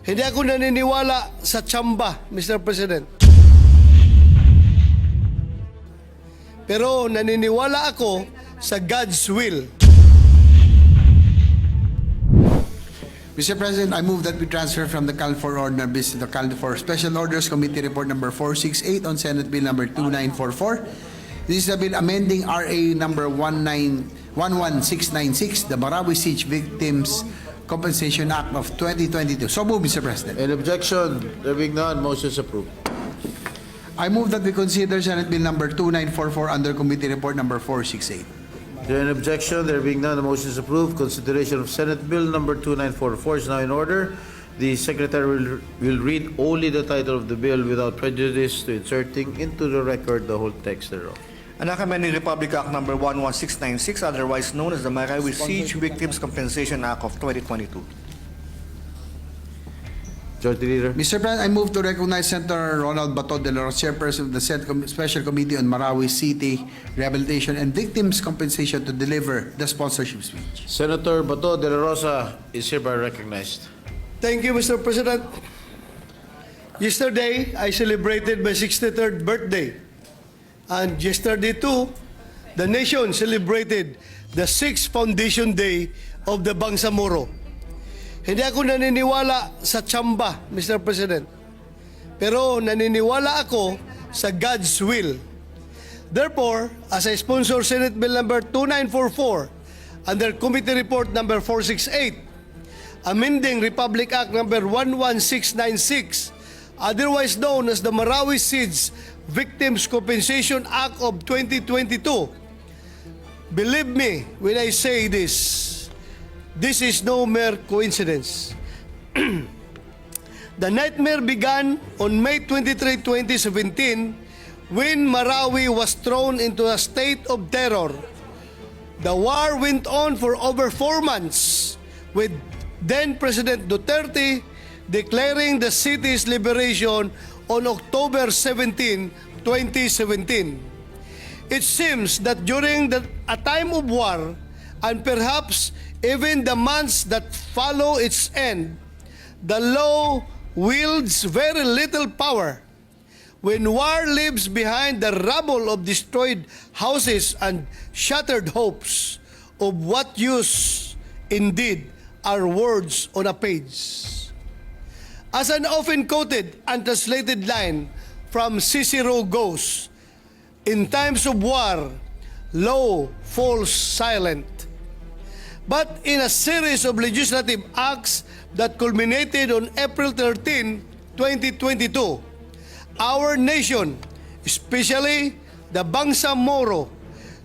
Hindi ako naniniwala sa TSAMBA, Mr. President. Pero naniniwala ako sa God's will. Mr. President, I move that we transfer from the Call for Order Business to the Call for Special Orders Committee Report number 468 on Senate Bill number 2944. This is the bill amending RA number 11696, the Marawi Siege Victims Compensation Act of 2022. So move, Mr. President. Any objection? There being none, motion is approved. I move that we consider Senate Bill number 2944 under Committee Report number 468. Is there any objection? There being none, the motion is approved. Consideration of Senate Bill number 2944 is now in order. The Secretary will read only the title of the bill without prejudice to inserting into the record the whole text thereof. An amending Republic Act number 11696, otherwise known as the Marawi Siege Victims Compensation Act of 2022. Majority Leader. Mr. President, I move to recognize Senator Ronald Bato de la Rosa, Chairperson of the Senate Special Committee on Marawi City Rehabilitation and Victims Compensation, to deliver the sponsorship speech. Senator Bato de la Rosa is hereby recognized. Thank you, Mr. President. Yesterday, I celebrated my 63rd birthday. And yesterday too, the nation celebrated the 6th Foundation Day of the Bangsamoro. Hindi ako naniniwala sa TSAMBA, Mr. President. Pero naniniwala ako sa God's will. Therefore, as I sponsor Senate Bill number 2944 under Committee Report number 468, amending Republic Act number 11696, otherwise known as the Marawi Siege Victims Compensation Act of 2022. Believe me when I say this is no mere coincidence. The nightmare began on May 23, 2017 when Marawi was thrown into a state of terror. The war went on for over 4 months, with then President Duterte declaring the city's liberation on October 17, 2017. It seems that during a time of war, and perhaps even the months that follow its end, the law wields very little power. When war leaves behind the rubble of destroyed houses and shattered hopes, of what use indeed are words on a page? As an often quoted and translated line from Cicero goes, in times of war, law falls silent. But in a series of legislative acts that culminated on April 13, 2022, our nation, especially the Bangsamoro,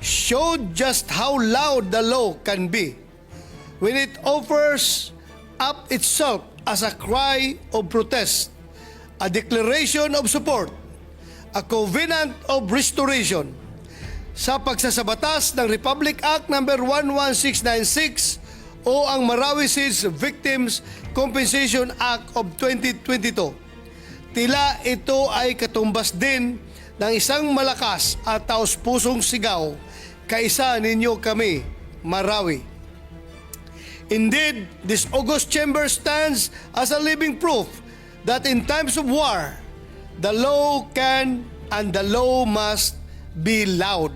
showed just how loud the law can be when it offers up itself as a cry of protest, a declaration of support, a covenant of restoration. Sa pagsasabatas ng Republic Act number 11696 o ang Marawi Siege Victims Compensation Act of 2022. Tila ito ay katumbas din ng isang malakas at taos-pusong sigaw, kaisa ninyo kami, Marawi. Indeed, this august chamber stands as a living proof that in times of war, the law can and the law must be loud.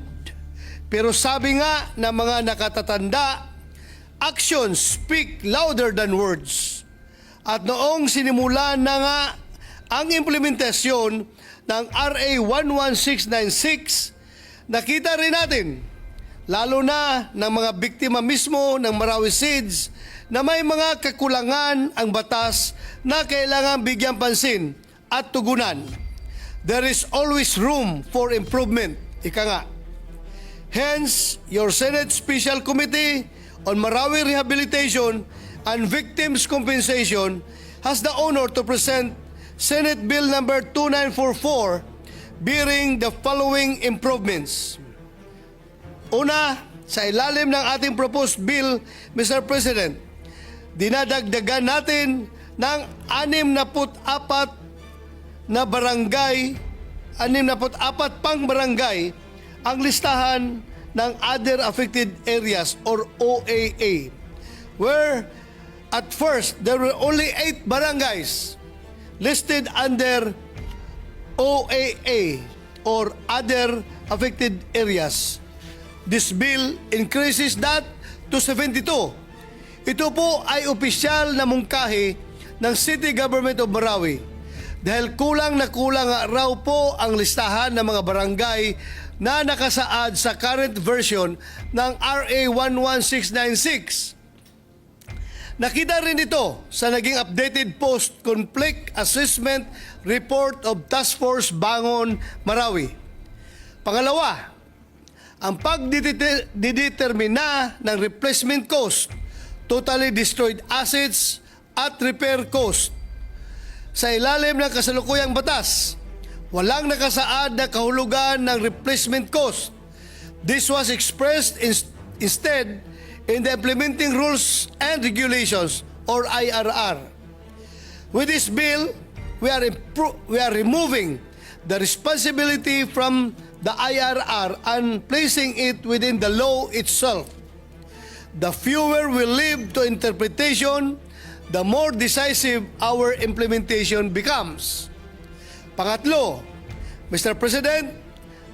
Pero sabi nga ng mga nakatatanda, actions speak louder than words. At noong sinimula na nga ang implementasyon ng RA 11696, nakita rin natin, lalo na ng mga biktima mismo ng Marawi Siege, na may mga kakulangan ang batas na kailangan bigyan pansin at tugunan. There is always room for improvement, ika nga. Hence, your Senate Special Committee on Marawi Rehabilitation and Victims Compensation has the honor to present Senate Bill number 2944 bearing the following improvements. Una, sa ilalim ng ating proposed bill, Mr. President, dinadagdagan natin ng 64 na barangay, 64 pang barangay ang listahan ng Other Affected Areas or OAA, where At first, there were only 8 barangays listed under OAA or other affected areas. This bill increases that to 72. Ito po ay opisyal na mungkahi ng City Government of Marawi dahil kulang na kulang raw po ang listahan ng mga barangay na nakasaad sa current version ng RA 11696. Nakita rin ito sa naging updated post-conflict assessment report of Task Force Bangon Marawi. Pangalawa, ang pagdidetermina ng replacement cost, totally destroyed assets at repair cost. Sa ilalim ng kasalukuyang batas, walang nakasaad na kahulugan ng replacement cost. This was expressed instead in the implementing rules and regulations or IRR. With this bill, we are removing the responsibility from the IRR and placing it within the law itself. The fewer we leave to interpretation, the more decisive our implementation becomes. Pangatlo, Mr. President,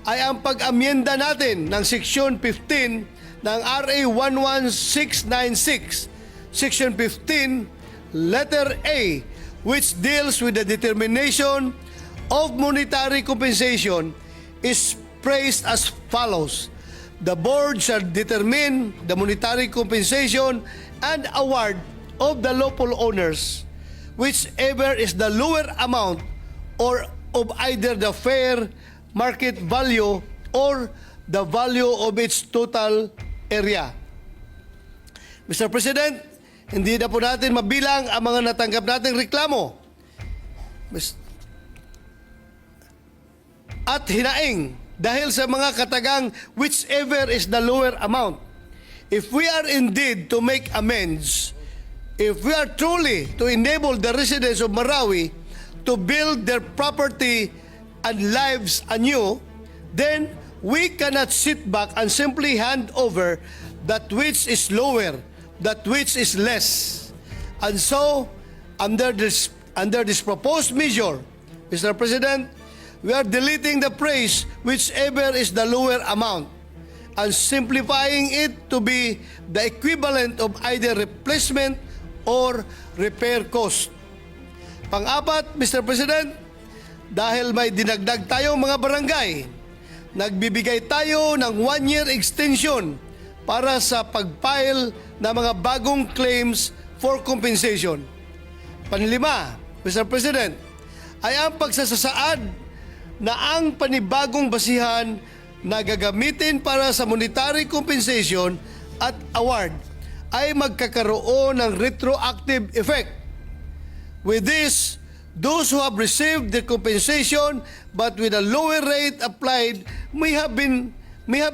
ay ang pag-amyenda natin ng Section 15 ng RA 11696, Section 15, Letter A, which deals with the determination of monetary compensation, is phrased as follows. The board shall determine the monetary compensation and award of the lawful owners, whichever is the lower amount or of either the fair market value or the value of its total area. Mr. President, hindi na po natin mabilang ang mga natanggap nating reklamo at hinaing dahil sa mga katagang whichever is the lower amount. If we are indeed to make amends, if we are truly to enable the residents of Marawi to build their property and lives anew, then we cannot sit back and simply hand over that which is lower, that which is less. And so, under this proposed measure, Mr. President, we are deleting the phrase whichever is the lower amount and simplifying it to be the equivalent of either replacement or repair cost. Pang-apat, Mr. President, dahil may dinagdag tayong mga barangay, nagbibigay tayo ng 1-year extension para sa pag-file ng mga bagong claims for compensation. Panlima, Mr. President, ay ang pagsasaad na ang panibagong basihan na gagamitin para sa monetary compensation at award ay magkakaroon ng retroactive effect. With this, those who have received the compensation but with a lower rate applied may have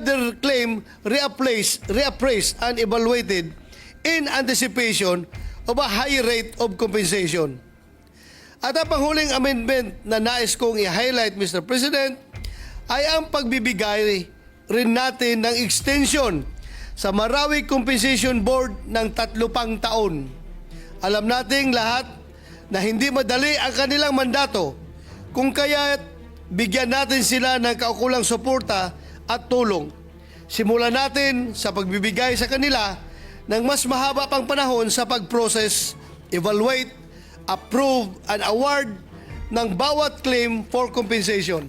their claim reappraised and evaluated in anticipation of a higher rate of compensation. At ang panghuling amendment na nais kong i-highlight, Mr. President, ay ang pagbibigay rin natin ng extension sa Marawi Compensation Board ng 3 pang taon. Alam nating lahat na hindi madali ang kanilang mandato, kung kaya bigyan natin sila ng kaukulang suporta at tulong. Simulan natin sa pagbibigay sa kanila ng mas mahaba pang panahon sa pag-process, evaluate, approve, and award ng bawat claim for compensation.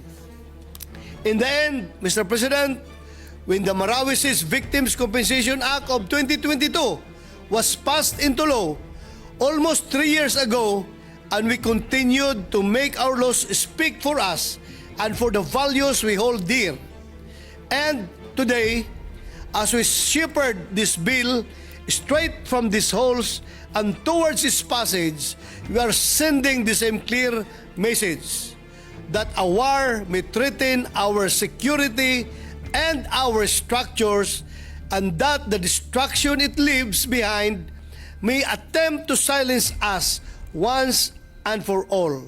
In the end, Mr. President, when the Marawi Victims Compensation Act of 2022 was passed into law almost 3 years ago, and we continued to make our laws speak for us and for the values we hold dear. And today, as we shepherd this bill straight from these halls and towards its passage, we are sending the same clear message that a war may threaten our security and our structures, and that the destruction it leaves behind may attempt to silence us once and for all.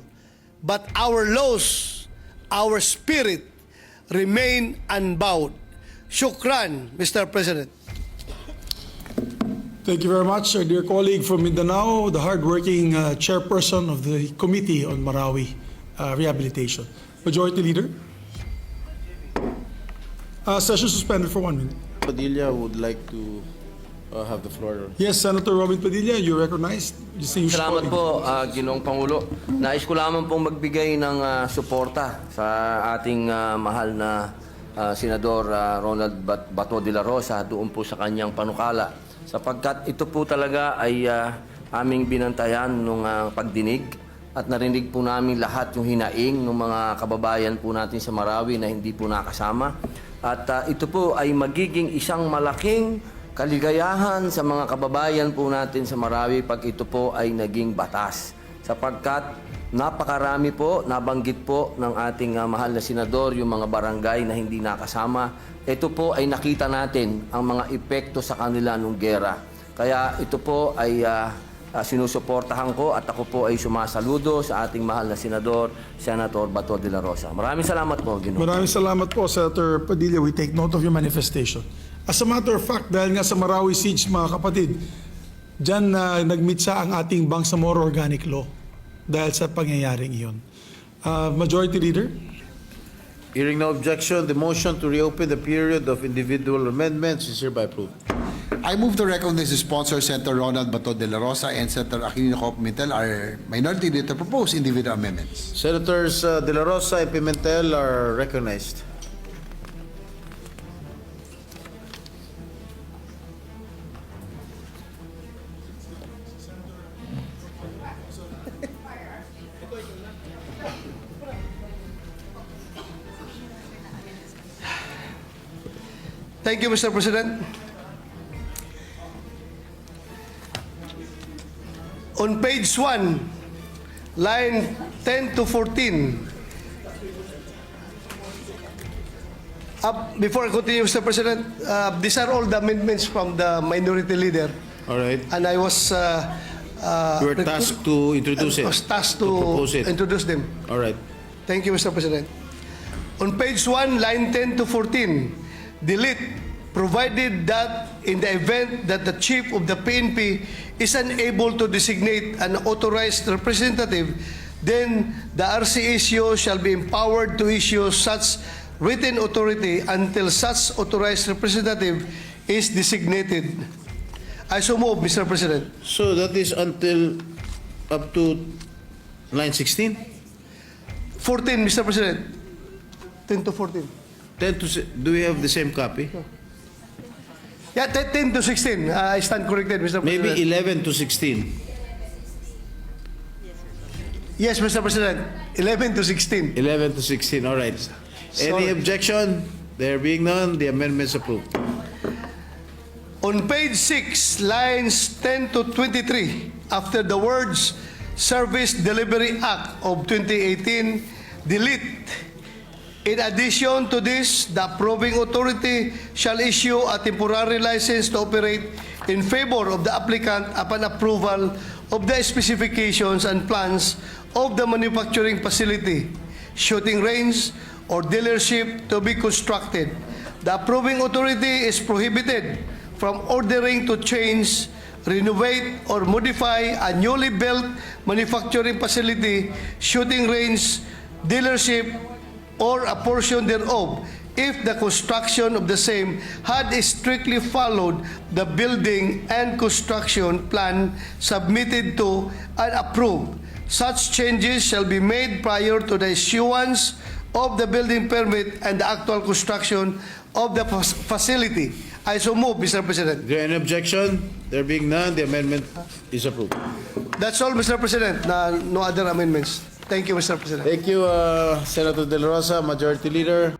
But our laws, our spirit, remain unbowed. Shukran, Mr. President. Thank you very much, our dear colleague from Mindanao, the hardworking chairperson of the Committee on Marawi Rehabilitation. Majority Leader. Session suspended for 1 minute. Padilla would like to have the floor. Yes, Senator Robin Padilla, you recognized. Salamat po, Ginoong Pangulo. Nais ko lamang pong magbigay ng suporta sa ating mahal na Senador Ronald Bato de la Rosa doon po sa kanyang panukala. Sapagkat ito po talaga ay aming binantayan nung pagdinig at narinig po namin lahat yung hinaing ng mga kababayan po natin sa Marawi na hindi po nakasama. At ito po ay magiging isang malaking kaligayahan sa mga kababayan po natin sa Marawi pag ito po ay naging batas. Sapagkat napakarami po, nabanggit po ng ating mahal na senador yung mga barangay na hindi nakasama. Ito po ay nakita natin ang mga epekto sa kanila nung gera. Kaya ito po ay sinusuportahan ko at ako po ay sumasaludo sa ating mahal na senador, Senator Bato de la Rosa. Maraming salamat po, Ginoong. Maraming salamat po, Senator Padilla. We take note of your manifestation. As a matter of fact, dahil nga sa Marawi Siege, mga kapatid, dyan nagmitsa ang ating Bangsamoro Organic Law dahil sa pangyayaring iyon. Majority Leader. Hearing no objection, the motion to reopen the period of individual amendments is hereby approved. I move to recognize the sponsor, Senator Ronald Bato de la Rosa and Senator Aking, our minority leader, to propose individual amendments. Senators De La Rosa and Pimentel are recognized. Thank you, Mr. President. On page 1, line 10 to 14. Before I continue, Mr. President, these are all the amendments from the minority leader. All right. And I was You were tasked to introduce it. was tasked to propose it. introduce them. All right. Thank you, Mr. President. On page 1, line 10 to 14, delete, provided that in the event that the chief of the PNP is unable to designate an authorized representative, then the RCSO shall be empowered to issue such written authority until such authorized representative is designated. I so move, Mr. President. So that is until up to line 16? 14, Mr. President. 10 to 14. 10 to, do we have the same copy? Yeah, 10 to 16. I stand corrected, Mr. President. Maybe 11 to 16. Yes, Mr. President. 11 to 16. 11 to 16, all right. Any Sorry. objection? There being none, the amendment is approved. On page 6, lines 10 to 23, after the words Service Delivery Act of 2018, delete. In addition to this, the approving authority shall issue a temporary license to operate in favor of the applicant upon approval of the specifications and plans of the manufacturing facility, shooting range, or dealership to be constructed. The approving authority is prohibited from ordering to change, renovate, or modify a newly built manufacturing facility, shooting range, dealership, or a portion thereof, if the construction of the same had strictly followed the building and construction plan submitted to and approved. Such changes shall be made prior to the issuance of the building permit and the actual construction of the facility. I so move, Mr. President. Is there any objection? There being none, the amendment is approved. That's all, Mr. President. No other amendments. Thank you, Mr. President. Thank you, Senator De La Rosa, Majority Leader.